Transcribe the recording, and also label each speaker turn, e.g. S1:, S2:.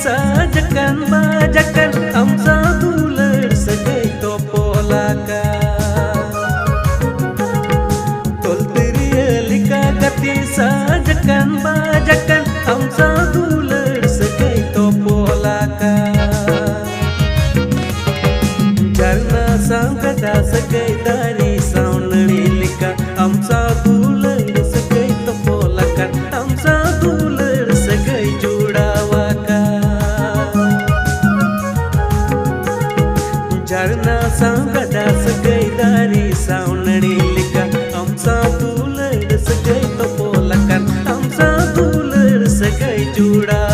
S1: sajakan bajakan amsa duler segai topolaka tol lika gati sajakan bajakan amsa duler segai topolaka jarna sangkada segai dari saunari lika amsa duler segai topolaka amsa duler segai judawaka jarna sangkada segai dari saunari lika amsa duler segai topolaka amsa duler segai judawaka